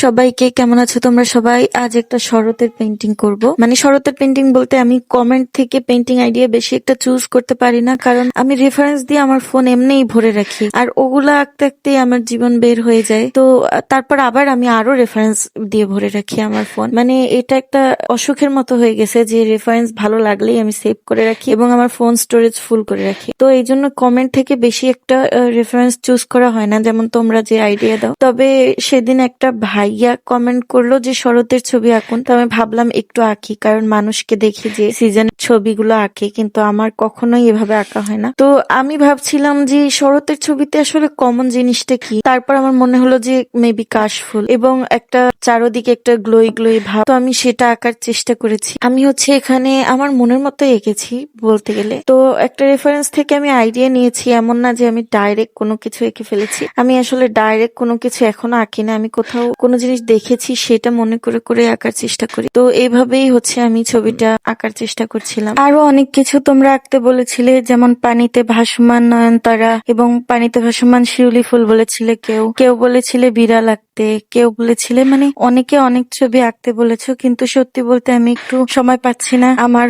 সবাইকে, কেমন আছো তোমরা সবাই? আজ একটা শরতের পেন্টিং করব। মানে শরতের পেন্টিং বলতে আমি কমেন্ট থেকে পেন্টিং আইডিয়া বেশি একটা চুজ করতে পারি না, কারণ আমি রেফারেন্স দিয়ে আমার ফোন এমনিই ভরে রাখি, আর ওগুলা আঁকতে আঁকতে আমার জীবন বের হয়ে যায়। তো তারপর আবার আমি আরো রেফারেন্স দিয়ে ভরে রাখি আমার ফোন। মানে এটা একটা অসুখের মতো হয়ে গেছে যে রেফারেন্স ভালো লাগলেই আমি সেভ করে রাখি এবং আমার ফোন স্টোরেজ ফুল করে রাখি। তো এই জন্য কমেন্ট থেকে বেশি একটা রেফারেন্স চুজ করা হয় না, যেমন তোমরা যে আইডিয়া দাও। তবে সেদিন একটা ভাইয়া কমেন্ট করলো যে শরতের ছবি আঁকুন, তো আমি ভাবলাম একটু আঁকি, কারণ মানুষকে দেখি যে সিজনের ছবিগুলো আঁকে, কিন্তু আমার কখনোই এভাবে আঁকা হয় না। তো আমি ভাবছিলাম যে শরতের ছবিতে আসলে কমন জিনিসটা কি। তারপর আমার মনে হলো যে মেবি কাশফুল এবং একটা চারোদিকে একটা গ্লোই গ্লোই ভাব। তো আমি সেটা আঁকার চেষ্টা করেছি। আমি এখানে আমার মনের মতো এঁকেছি বলতে গেলে। তো একটা রেফারেন্স থেকে আমি আইডিয়া নিয়েছি, এমন না যে আমি ডাইরেক্ট কোনো কিছু এঁকে ফেলেছি। আমি আসলে ডাইরেক্ট কোনো কিছু এখনো আঁকি না। আমি কোথাও কোনো জিনিস দেখেছি সেটা মনে করে করে আঁকার চেষ্টা করি। তো এইভাবেই আমি ছবিটা আঁকার চেষ্টা করছিলাম। আরো অনেক কিছু তোমরা আঁকতে বলেছিলে, যেমন পানিতে ভাসমান নয়নতারা এবং পানিতে ভাসমান শিউলি ফুল বলেছিলে। কেউ কেউ বলেছিলে বিড়াল আঁকতে, কেউ বলেছিলে, মানে অনেকে অনেক ছবি আঁকতে বলেছো, কিন্তু সত্যি বলতে আমি একটু সময় পাচ্ছি না। আমার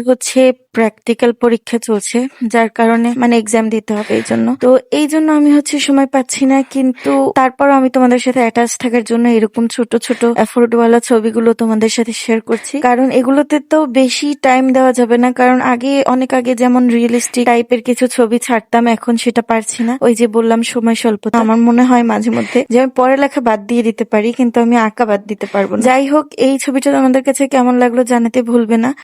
প্র্যাকটিক্যাল পরীক্ষা চলছে, যার কারণে মানে এক্সাম দিতে হবে, এই জন্য আমি সময় পাচ্ছি না। কিন্তু তারপর আমি তোমাদের সাথে অ্যাটাচ থাকার জন্য এরকম ছোট ছোট এফোর্টওয়ালা ছবিগুলো তোমাদের সাথে শেয়ার করছি, কারণ এগুলোতে তো বেশি টাইম দেওয়া যাবে না। কারণ অনেক আগে যেমন রিয়েলিস্টিক টাইপের কিছু ছবি ছাড়তাম, এখন সেটা পারছি না। ওই যে বললাম সময় স্বল্পতা। আমার মনে হয় মাঝে মধ্যে যে আমি পড়ালেখা বাদ দিয়ে দিতে পারি, কিন্তু আমি আঁকা বাদ দিতে পারবো না। যাই হোক, এই ছবিটা তোমাদের কাছে কেমন লাগলো জানাতে ভুলবে না।